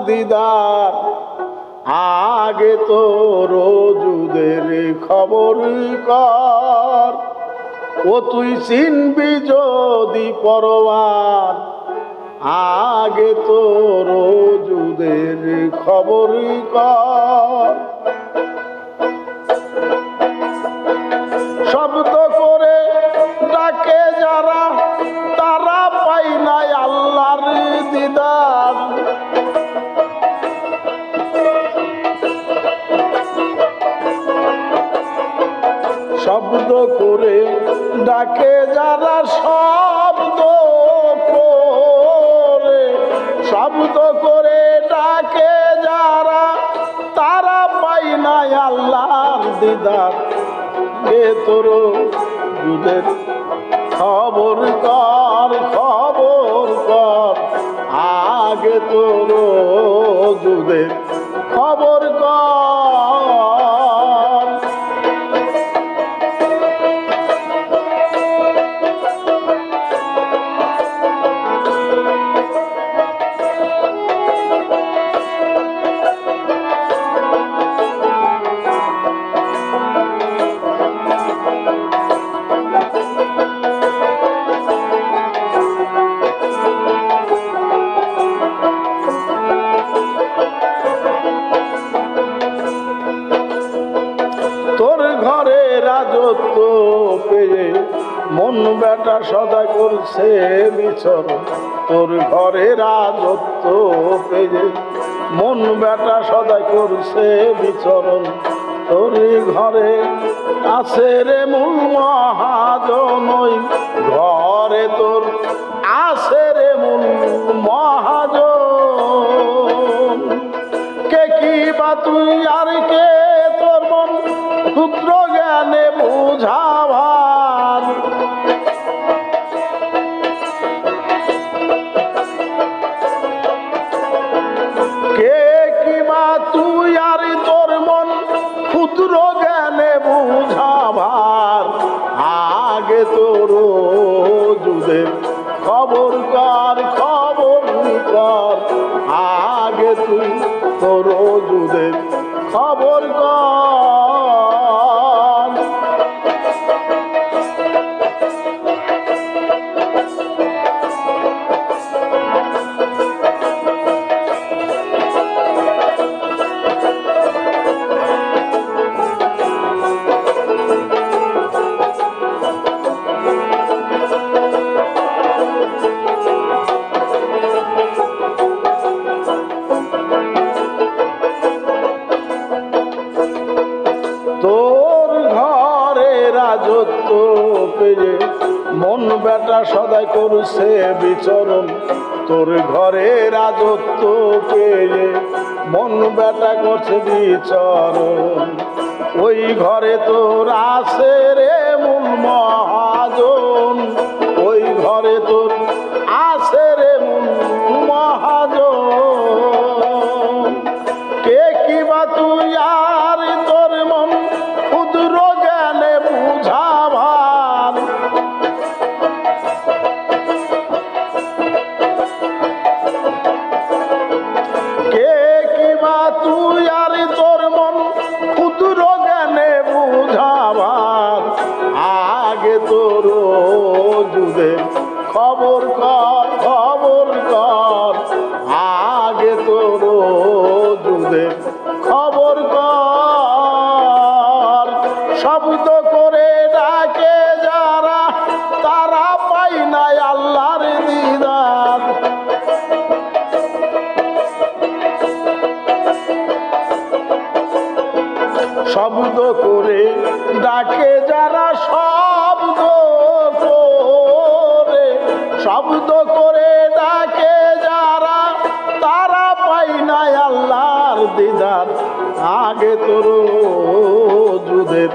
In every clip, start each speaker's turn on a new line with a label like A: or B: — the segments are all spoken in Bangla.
A: দিদার, আগে তো রোজুদের খবর কর। ও তুই চিনবি যদি পরওয়ার, আগে তো রোজুদের খবর কর। শব্দ করে ডাকে যারা, তারা পাই নাই আল্লাহর দিদার। শব্দ করে ডাকে যারা, শব্দ করে ডাকে যারা, তারা পাই নাই আল্লাহর দিদার। গে তোর যুদের খবর কর, খবর কর, আগে তোর যুদের খবর কর। তোর ঘরে রাজত্ব পেয়ে মন বেটা সদা করছে বিচরণ। তোর ঘরে রাজত্ব পেয়ে মন বেটা সদা করছে বিচরণ। তোর ঘরে আছে রে মূল মহাজন, ওই ঘরে তোর আছে রে মূল মহাজন। কে কি বা তুই আর কে তোর মন ক্ষুদ্র জ্ঞানে বুঝাবার। কে কি বা তুই আর তোর মন ক্ষুদ্র জ্ঞানে বুঝাবার, আগে তোর যুদের খবর কর, খবর কর, আগে তুই তোর যুদের খবর কর। তোর ঘরে রাজত্ব পেয়ে মন বেটা সদাই করছে বিচরণ। তোর ঘরে রাজত্ব পেয়ে মন বেটা করছে বিচরণ। ওই ঘরে তোর আছে রে মূল মহাজন, ওই ঘরে তোর আছে রে মূল মহাজন। কে কি বা তুই আর তোর মন ক্ষুদ্র জ্ঞানে বুঝাবার। কে কি বা তুই আর তোর মন ক্ষুদ্র জ্ঞানে বুঝাবার, আগে তোর যুদের খবর কর, খবর কর, আগে তোর যুদের খবর কর। শব্দ করে ডাকে যারা, তারা পাই নাই আল্লাহর দিদার। শব্দ করে ডাকে যারা, শব্দ করে ডাকে যারা, তারা পাই নাই আল্লাহর দিদার। আগে তোর যুদের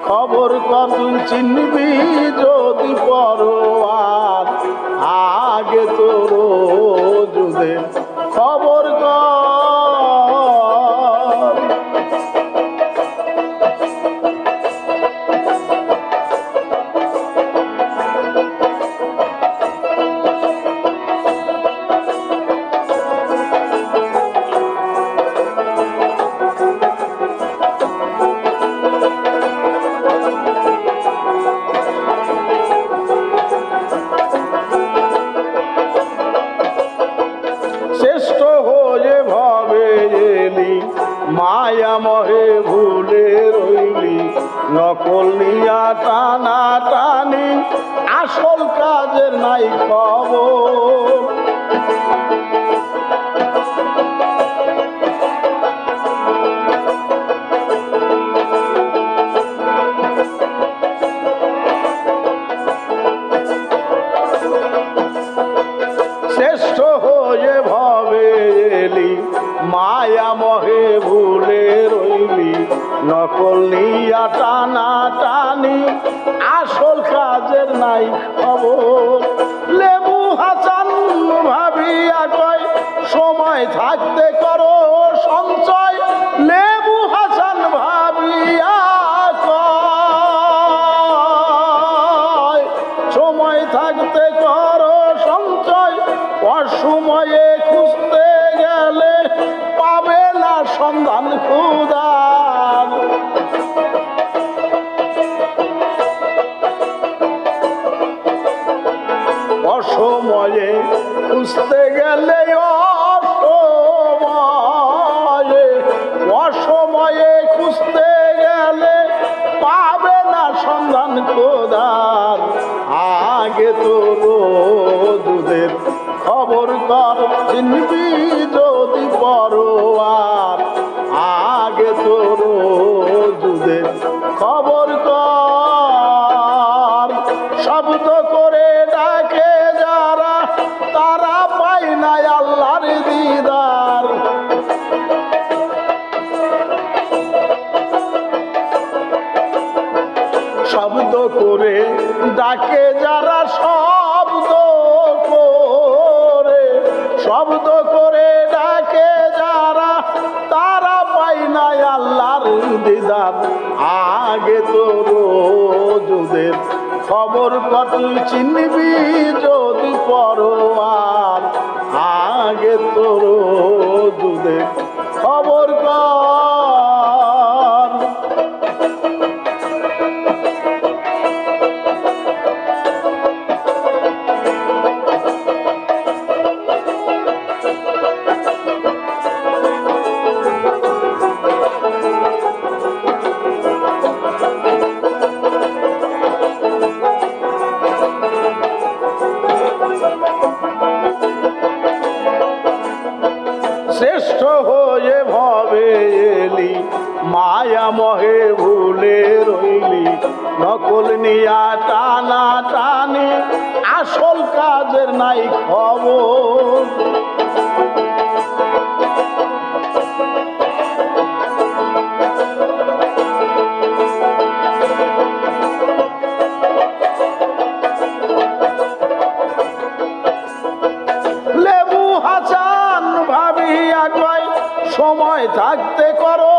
A: খবর কর, তুই চিনবি যদি পরওয়ার, আগে তোর যুদের খবর কর। মায়া মহে ভুলে রইলি নকল নিয়া টানা টানি আসল কাজের নাই খবর শ্রেষ্ঠ হয়ে ভবে এলি মায়া মহে ভুলে রইলি নকল নিয়া টানা টানি আসল কাজের নাই খবর লেবু হাসান ভাবিয়া কয় সময় থাকতে করো সঞ্চয় লেবু হাসান ভাবিয়া কয় সময় থাকতে করো সঞ্চয় অসময়ে খুঁজতে গেলে পাবে না সন্ধান খুদার অসময়ে খুঁজতে গেলে অসময়ে খুঁজতে গেলে পাবে না সন্ধান খোদার আগে তো দুধের খবর কর চিনবি যদি পরোয়ার আগে তো দুধের খবর কর শব্দ করে ডাকে যারা তারা পায় না আল্লাহর দিদার শব্দ করে ডাকে যারা শব্দ করে ডাকে যারা তারা পায় না আল্লাহর দিদার আগে তো রোজুদের খবর কত চিনবি যদি পরোয়ার আগে তো রোজুদের খবর কর শ্রেষ্ঠ হয়ে ভবে এলি মায়া মহে ভুলে রইলি নকল নিয়া টানা টানি আসল কাজের নাই খবর লেবু হাসান ভাবিয়া কয় সময় থাকতে করো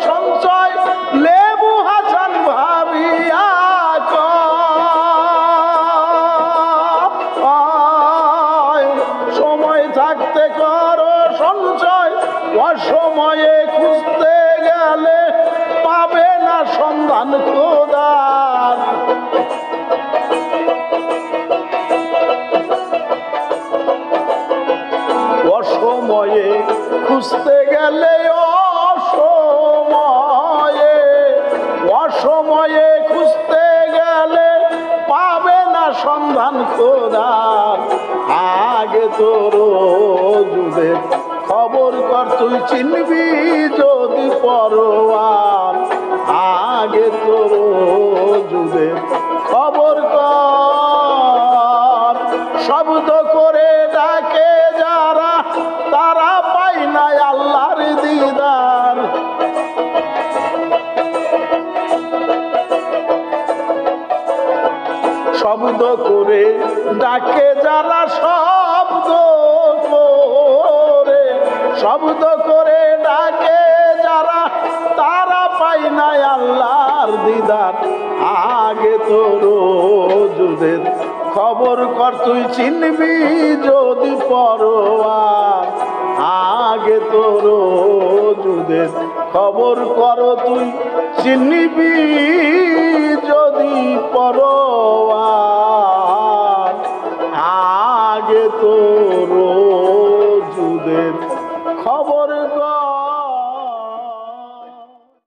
A: সঞ্চয় লেবু হাসান ভাবিয়া কয় সময় থাকতে করো সঞ্চয় অসময়ে খুঁজতে গেলে পাবে না সন্ধান খোদার অসময়ে খুঁজতে গেলে অসময়ে খুঁজতে গেলে পাবে না সন্ধান খোদার আগে তো রোজুদের খবর কর তুই চিনবি যদি পরোয়ার আগে তো রোজুদের খবর কর শব্দ করে ডাকে যারা তারা পায় না আল্লাহর দিদার শব্দ করে ডাকে যারা শব্দ করে ডাকে যারা তারা পায় না আল্লাহর দিদার আগে তো রোজুদের খবর কর তুই চিনবি যদি পরোয়ার আগে তো রোজুদের খবর কর তুই চিনবি যদি পরোয়ার আগে তো রোজুদের খবর